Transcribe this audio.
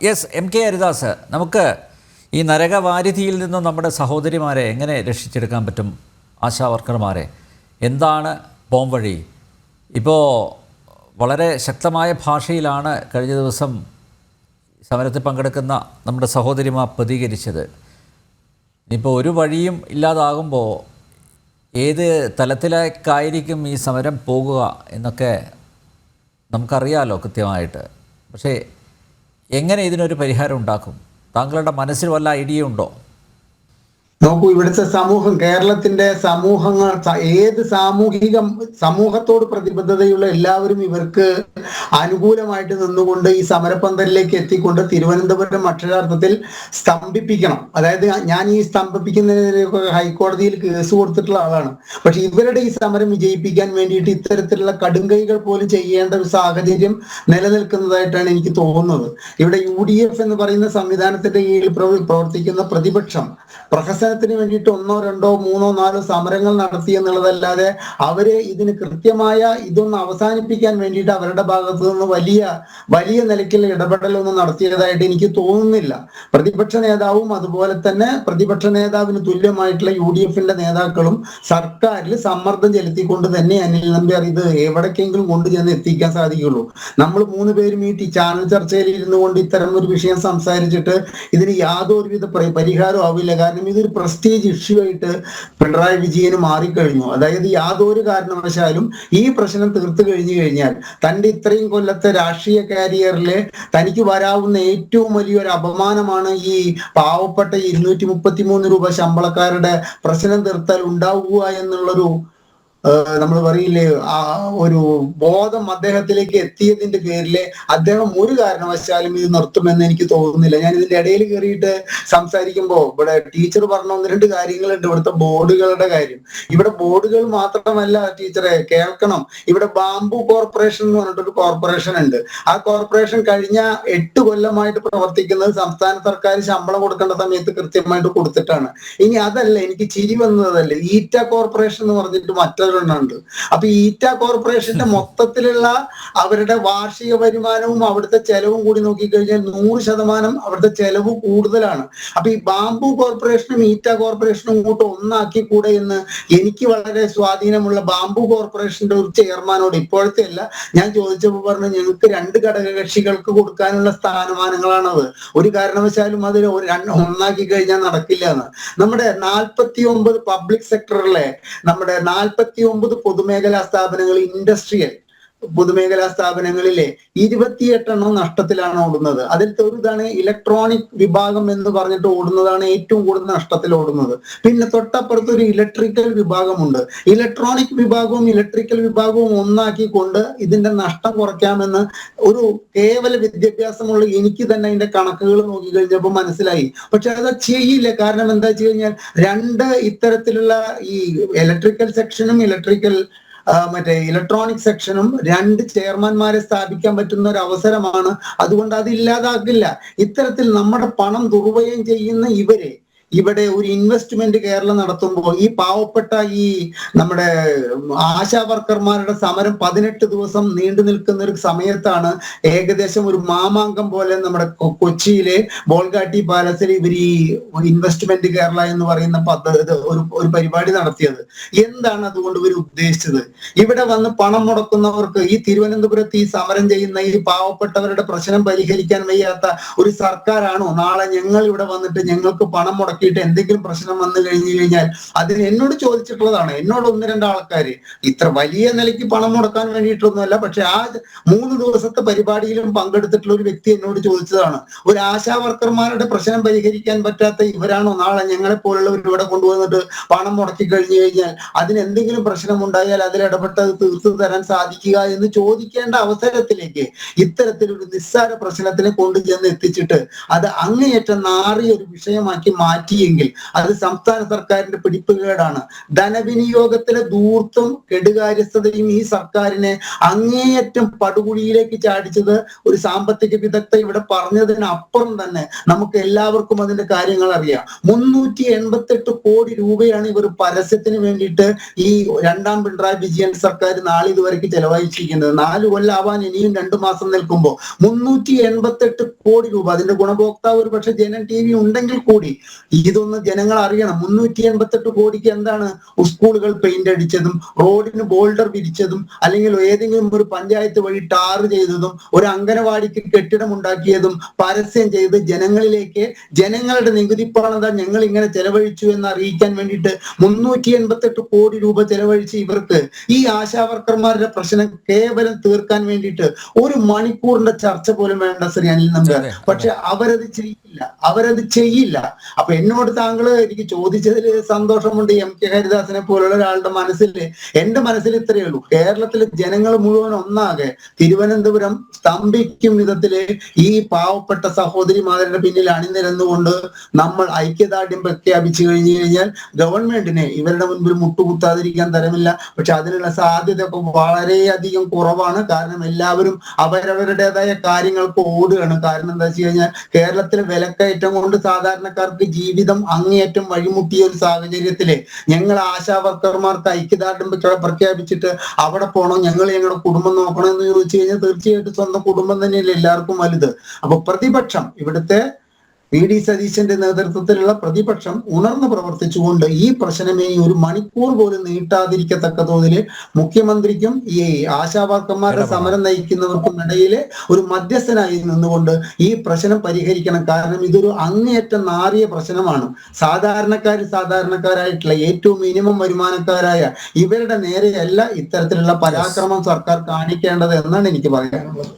Yes, M K Haridas, നമുക്ക് ഈ നരകവാരിധിയിൽ നിന്നും നമ്മുടെ സഹോദരിമാരെ എങ്ങനെ രക്ഷിച്ചെടുക്കാൻ പറ്റും? ആശാവർക്കർമാരെ എന്താണ് പോംവഴി? ഇപ്പോൾ വളരെ ശക്തമായ ഭാഷയിലാണ് കഴിഞ്ഞ ദിവസം സമരത്തിൽ പങ്കെടുക്കുന്ന നമ്മുടെ സഹോദരിമാർ പ്രതികരിച്ചത്. ഇനിയിപ്പോൾ ഒരു വഴിയും ഇല്ലാതാകുമ്പോൾ ഏത് തലത്തിലേക്കായിരിക്കും ഈ സമരം പോകുക എന്നൊക്കെ നമുക്കറിയാമല്ലോ കൃത്യമായിട്ട്. പക്ഷേ എങ്ങനെ ഇതിനൊരു പരിഹാരം ഉണ്ടാക്കും? താങ്കളുടെ മനസ്സിൽ വല്ല ഐഡിയ ഉണ്ടോ? നോക്കൂ, ഇവിടുത്തെ സമൂഹം, കേരളത്തിന്റെ സമൂഹങ്ങൾ, ഏത് സമൂഹത്തോട് പ്രതിബദ്ധതയുള്ള എല്ലാവരും ഇവർക്ക് അനുകൂലമായിട്ട് നിന്നുകൊണ്ട് ഈ സമരപന്തലിലേക്ക് എത്തിക്കൊണ്ട് തിരുവനന്തപുരം അക്ഷരാർത്ഥത്തിൽ സ്തംഭിപ്പിക്കണം. അതായത് ഞാൻ ഈ സ്തംഭിപ്പിക്കുന്നതിനൊക്കെ ഹൈക്കോടതിയിൽ കേസ് കൊടുത്തിട്ടുള്ള ആളാണ്. പക്ഷെ ഇവരുടെ ഈ സമരം വിജയിപ്പിക്കാൻ വേണ്ടിയിട്ട് ഇത്തരത്തിലുള്ള കടുംകൈകൾ പോലും ചെയ്യേണ്ട ഒരു സാഹചര്യം നിലനിൽക്കുന്നതായിട്ടാണ് എനിക്ക് തോന്നുന്നത്. ഇവിടെ UDF എന്ന് പറയുന്ന സംവിധാനത്തിന്റെ കീഴിൽ പ്രവർത്തിക്കുന്ന പ്രതിപക്ഷം പ്രഹസനത്തിന് വേണ്ടിയിട്ട് 1, 2, 3, 4 സമരങ്ങൾ നടത്തി എന്നുള്ളതല്ലാതെ അവര് ഇതിന് കൃത്യമായ ഇതൊന്ന് അവസാനിപ്പിക്കാൻ വേണ്ടിയിട്ട് അവരുടെ ഭാഗത്ത് നിന്ന് വലിയ നിലയ്ക്കുള്ള ഇടപെടലൊന്നും നടത്തിയതായിട്ട് എനിക്ക് തോന്നുന്നില്ല. പ്രതിപക്ഷ നേതാവും അതുപോലെ തന്നെ പ്രതിപക്ഷ നേതാവിന് തുല്യമായിട്ടുള്ള UDFന്റെ നേതാക്കളും സർക്കാരിൽ സമ്മർദ്ദം ചെലുത്തിക്കൊണ്ട് തന്നെ അനിൽ നമ്പ്യാർ ഇത് എവിടേക്കെങ്കിലും കൊണ്ടുചെന്ന് എത്തിക്കാൻ സാധിക്കുള്ളൂ. നമ്മൾ 3 പേരും ഈ ചാനൽ ചർച്ചയിൽ ഇരുന്നു കൊണ്ട് ഇത്തരം ഒരു വിഷയം സംസാരിച്ചിട്ട് ഇതിന് യാതൊരുവിധ പരിഹാരവും ആവില്ല. കാരണം ഇതൊരു പ്രസ്റ്റീജ് ഇഷ്യൂ ആയിട്ട് പിണറായി വിജയന് മാറിക്കഴിഞ്ഞു. അതായത് യാതൊരു കാരണവശാലും ഈ പ്രശ്നം തീർത്തു കഴിഞ്ഞാൽ തന്റെ ഇത്രയും കൊല്ലത്തെ രാഷ്ട്രീയ കാരിയറിലെ തനിക്ക് വരാവുന്ന ഏറ്റവും വലിയൊരു അപമാനമാണ് ഈ പാവപ്പെട്ട 233 രൂപ ശമ്പളക്കാരുടെ പ്രശ്നം തീർത്താൽ ഉണ്ടാവുക എന്നുള്ളൊരു നമ്മൾ പറയില്ലേ, ആ ഒരു ബോധം അദ്ദേഹത്തിലേക്ക് എത്തിയതിന്റെ പേരില് അദ്ദേഹം ഒരു കാരണവശാലും ഇത് നിർത്തുമെന്ന് എനിക്ക് തോന്നുന്നില്ല. ഞാൻ ഇതിന്റെ ഇടയിൽ കയറിയിട്ട് സംസാരിക്കുമ്പോൾ ഇവിടെ ടീച്ചർ പറഞ്ഞ 1-2 കാര്യങ്ങളുണ്ട്. ഇവിടുത്തെ ബോർഡുകളുടെ കാര്യം. ഇവിടെ ബോർഡുകൾ മാത്രമല്ല ടീച്ചറെ, കേൾക്കണം. ഇവിടെ ബാംബു കോർപ്പറേഷൻ എന്ന് പറഞ്ഞിട്ടൊരു കോർപ്പറേഷൻ ഉണ്ട്. ആ കോർപ്പറേഷൻ കഴിഞ്ഞ 8 കൊല്ലമായിട്ട് പ്രവർത്തിക്കുന്നത് സംസ്ഥാന സർക്കാർ ശമ്പളം കൊടുക്കേണ്ട സമയത്ത് കൃത്യമായിട്ട് കൊടുത്തിട്ടാണ്. ഇനി അതല്ല, എനിക്ക് ചിരി വന്നതല്ലേ, ഈറ്റ കോർപ്പറേഷൻ എന്ന് പറഞ്ഞിട്ട് മറ്റൊരു ഉണ്ട്. അപ്പൊ ഈറ്റ കോർപ്പറേഷന്റെ മൊത്തത്തിലുള്ള അവരുടെ വാർഷിക വരുമാനവും അവിടുത്തെ ചെലവും കൂടി നോക്കിക്കഴിഞ്ഞാൽ 100% അവിടുത്തെ ചെലവ് കൂടുതലാണ്. അപ്പൊ ഈ ബാംബു കോർപ്പറേഷനും ഈറ്റ കോർപ്പറേഷനും കൂട്ട് ഒന്നാക്കി കൂടെ എന്ന് എനിക്ക് വളരെ സ്വാധീനമുള്ള ബാംബു കോർപ്പറേഷന്റെ ഒരു ചെയർമാനോട്, ഇപ്പോഴത്തെ അല്ല, ഞാൻ ചോദിച്ചപ്പോൾ പറഞ്ഞു ഞങ്ങൾക്ക് 2 ഘടകകക്ഷികൾക്ക് കൊടുക്കാനുള്ള സ്ഥാനമാനങ്ങളാണത്, ഒരു കാരണവശാലും അതിൽ ഒന്നാക്കി കഴിഞ്ഞാൽ നടക്കില്ല എന്ന്. നമ്മുടെ 49 പബ്ലിക് സെക്ടറിലെ നമ്മുടെ 49 പൊതുമേഖലാ സ്ഥാപനങ്ങൾ, ഇൻഡസ്ട്രിയൽ പൊതുമേഖലാ സ്ഥാപനങ്ങളിലെ 28 നഷ്ടത്തിലാണ് ഓടുന്നത്. അതിലത്തെ ഒരു ഇതാണ് ഇലക്ട്രോണിക് വിഭാഗം എന്ന് പറഞ്ഞിട്ട് ഓടുന്നതാണ് ഏറ്റവും കൂടുതൽ നഷ്ടത്തിൽ ഓടുന്നത്. പിന്നെ തൊട്ടപ്പുറത്ത് ഒരു ഇലക്ട്രിക്കൽ വിഭാഗമുണ്ട്. ഇലക്ട്രോണിക് വിഭാഗവും ഇലക്ട്രിക്കൽ വിഭാഗവും ഒന്നാക്കിക്കൊണ്ട് ഇതിന്റെ നഷ്ടം കുറയ്ക്കാമെന്ന് ഒരു കേവല വിദ്യാഭ്യാസമുള്ള എനിക്ക് തന്നെ അതിന്റെ കണക്കുകൾ നോക്കി കഴിഞ്ഞപ്പോൾ മനസ്സിലായി. പക്ഷെ അത് ചെയ്യില്ല. കാരണം എന്താ വെച്ച് കഴിഞ്ഞാൽ 2 ഇത്തരത്തിലുള്ള ഈ ഇലക്ട്രിക്കൽ സെക്ഷനും ഇലക്ട്രോണിക് സെക്ഷനും 2 ചെയർമാൻമാരെ സ്ഥാപിക്കാൻ പറ്റുന്ന ഒരു അവസരമാണ്. അതുകൊണ്ട് അത് ഇല്ലാതാക്കില്ല. ഇത്തരത്തിൽ നമ്മുടെ പണം ദുർവ്യയം ചെയ്യുന്ന ഇവിടെ ഒരു ഇൻവെസ്റ്റ്മെന്റ് കേരളം നടത്തുമ്പോൾ ഈ പാവപ്പെട്ട ഈ നമ്മുടെ ആശാ വർക്കർമാരുടെ സമരം 18 ദിവസം നീണ്ടു നിൽക്കുന്ന ഒരു സമയത്താണ് ഏകദേശം ഒരു മാമാങ്കം പോലെ നമ്മുടെ കൊച്ചിയിലെ ബോൾഗാട്ടി പാലസിൽ ഇവർ ഈ ഇൻവെസ്റ്റ്മെന്റ് കേരള എന്ന് പറയുന്ന ഒരു പരിപാടി നടത്തിയത്. എന്താണ് അതുകൊണ്ട് ഇവർ ഉദ്ദേശിച്ചത്? ഇവിടെ വന്ന് പണം മുടക്കുന്നവർക്ക്, ഈ തിരുവനന്തപുരത്ത് ഈ സമരം ചെയ്യുന്ന ഈ പാവപ്പെട്ടവരുടെ പ്രശ്നം പരിഹരിക്കാൻ വയ്യാത്ത ഒരു സർക്കാരാണോ നാളെ ഞങ്ങൾ ഇവിടെ വന്നിട്ട് ഞങ്ങൾക്ക് പണം മുടക്കി എന്തെങ്കിലും പ്രശ്നം വന്നു കഴിഞ്ഞാൽ അതിന് എന്നോട് ചോദിച്ചിട്ടുള്ളതാണ്. എന്നോട് 1-2 ആൾക്കാര്, ഇത്ര വലിയ നിലയ്ക്ക് പണം മുടക്കാൻ വേണ്ടിയിട്ടൊന്നുമല്ല, പക്ഷെ ആ 3 ദിവസത്തെ പരിപാടിയിലും പങ്കെടുത്തിട്ടുള്ള ഒരു വ്യക്തി എന്നോട് ചോദിച്ചതാണ്, ഒരു ആശാ വർക്കർമാരുടെ പ്രശ്നം പരിഹരിക്കാൻ പറ്റാത്ത ഇവരാണോ നാളെ ഞങ്ങളെ പോലുള്ളവർ ഇവിടെ കൊണ്ടുവന്നിട്ട് പണം മുടക്കി കഴിഞ്ഞു കഴിഞ്ഞാൽ അതിന് എന്തെങ്കിലും പ്രശ്നം ഉണ്ടായാൽ അതിലിടപെട്ട് അത് തീർത്തു തരാൻ സാധിക്കുക എന്ന് ചോദിക്കേണ്ട അവസരത്തിലേക്ക് ഇത്തരത്തിലൊരു നിസ്സാര പ്രശ്നത്തിനെ കൊണ്ടുചെന്ന് എത്തിച്ചിട്ട് അത് അങ്ങേയറ്റം നാറിയ ഒരു വിഷയമാക്കി മാറ്റി മാറ്റിയെങ്കിൽ അത് സംസ്ഥാന സർക്കാരിന്റെ പിടിപ്പുകേടാണ്. ധനവിനിയോഗത്തിലെ ധൂർത്തും കെടുകാര്യസ്ഥതയും ഈ സർക്കാരിനെ അങ്ങേയറ്റം പടുകുഴിയിലേക്ക് ചാടിച്ചത് ഒരു സാമ്പത്തിക വിദഗ്ധ ഇവിടെ പറഞ്ഞതിനപ്പുറം തന്നെ നമുക്ക് എല്ലാവർക്കും അതിന്റെ കാര്യങ്ങൾ അറിയാം. 388 കോടി രൂപയാണ് ഇവർ പരസ്യത്തിന് വേണ്ടിയിട്ട് ഈ രണ്ടാം പിണറായി വിജയൻ സർക്കാർ നാളിതുവരേക്ക് ചെലവഴിച്ചിരിക്കുന്നത്. 4 കൊല്ലാവാൻ ഇനിയും 2 മാസം നിൽക്കുമ്പോൾ 388 കോടി രൂപ. അതിന്റെ ഗുണഭോക്താവ് ഒരു പക്ഷെ ജനൻ TV ഉണ്ടെങ്കിൽ കൂടി ഇതൊന്ന് ജനങ്ങൾ അറിയണം. 388 കോടിക്ക് എന്താണ് സ്കൂളുകൾ പെയിന്റ് അടിച്ചതും റോഡിന് ബോൾഡർ വിരിച്ചതും അല്ലെങ്കിൽ ഏതെങ്കിലും ഒരു പഞ്ചായത്ത് വഴി ടാർ ചെയ്തതും ഒരു അംഗനവാടിക്ക് കെട്ടിടം ഉണ്ടാക്കിയതും പരസ്യം ചെയ്ത് ജനങ്ങളിലേക്ക് ജനങ്ങളുടെ നികുതി പണം ഞങ്ങൾ ഇങ്ങനെ ചെലവഴിച്ചു എന്ന് അറിയിക്കാൻ വേണ്ടിയിട്ട് 388 കോടി രൂപ ചെലവഴിച്ച് ഇവർക്ക് ഈ ആശാവർക്കർമാരുടെ പ്രശ്നം കേവലം തീർക്കാൻ വേണ്ടിയിട്ട് 1 മണിക്കൂറിന്റെ ചർച്ച പോലും വേണ്ട ശ്രീ അനിൽ നമ്പ്യാർ. പക്ഷെ അവരത് ചെയ്യില്ല. അപ്പൊ എന്നോട് താങ്കൾ എനിക്ക് ചോദിച്ചതിൽ സന്തോഷമുണ്ട്. MK ഹരിദാസിനെ പോലുള്ള ഒരാളുടെ മനസ്സിൽ, എന്റെ മനസ്സിൽ ഇത്രയേ ഉള്ളൂ. കേരളത്തിലെ ജനങ്ങൾ മുഴുവൻ ഒന്നാകെ തിരുവനന്തപുരം സ്തംഭിക്കും വിധത്തില് ഈ പാവപ്പെട്ട സഹോദരിമാരുടെ പിന്നിൽ അണിനിരന്നുകൊണ്ട് നമ്മൾ ഐക്യദാർഢ്യം പ്രഖ്യാപിച്ചു കഴിഞ്ഞാൽ ഗവൺമെന്റിനെ ഇവരുടെ മുൻപിൽ മുട്ടുകുത്താതിരിക്കാൻ തരമില്ല. പക്ഷെ അതിനുള്ള സാധ്യതയൊക്കെ വളരെയധികം കുറവാണ്. കാരണം എല്ലാവരും അവരവരുടേതായ കാര്യങ്ങൾക്ക് ഓടുകയാണ്. കാരണം എന്താ വെച്ച് കഴിഞ്ഞാൽ കേരളത്തിലെ വിലക്കയറ്റം കൊണ്ട് സാധാരണക്കാർക്ക് ജീവിതം അങ്ങേയറ്റം വഴിമുട്ടിയ ഒരു സാഹചര്യത്തില് ഞങ്ങൾ ആശാവർക്കർമാർക്ക് ഐക്യദാർഢ്യം പ്രഖ്യാപിച്ചിട്ട് അവിടെ പോകണം, ഞങ്ങളുടെ കുടുംബം നോക്കണം എന്ന് ചോദിച്ചു കഴിഞ്ഞാൽ തീർച്ചയായിട്ടും സ്വന്തം കുടുംബം തന്നെയല്ലേ എല്ലാവർക്കും വലുത്. അപ്പൊ പ്രതിപക്ഷം, ഇവിടുത്തെ VD സതീശന്റെ നേതൃത്വത്തിലുള്ള പ്രതിപക്ഷം ഉണർന്നു പ്രവർത്തിച്ചുകൊണ്ട് ഈ പ്രശ്നമേ 1 മണിക്കൂർ പോലും നീട്ടാതിരിക്കത്തക്ക തോതിൽ മുഖ്യമന്ത്രിക്കും ഈ ആശാവർക്കർമാരുടെ സമരം നയിക്കുന്നവർക്കും ഇടയിൽ ഒരു മധ്യസ്ഥനായി നിന്നുകൊണ്ട് ഈ പ്രശ്നം പരിഹരിക്കണം. കാരണം ഇതൊരു അങ്ങേയറ്റം നാറിയ പ്രശ്നമാണ്. സാധാരണക്കാരായിട്ടുള്ള ഏറ്റവും മിനിമം വരുമാനക്കാരായ ഇവരുടെ നേരെയല്ല ഇത്തരത്തിലുള്ള പരാക്രമം സർക്കാർ കാണിക്കേണ്ടത് എന്നാണ് എനിക്ക് പറയാനുള്ളത്.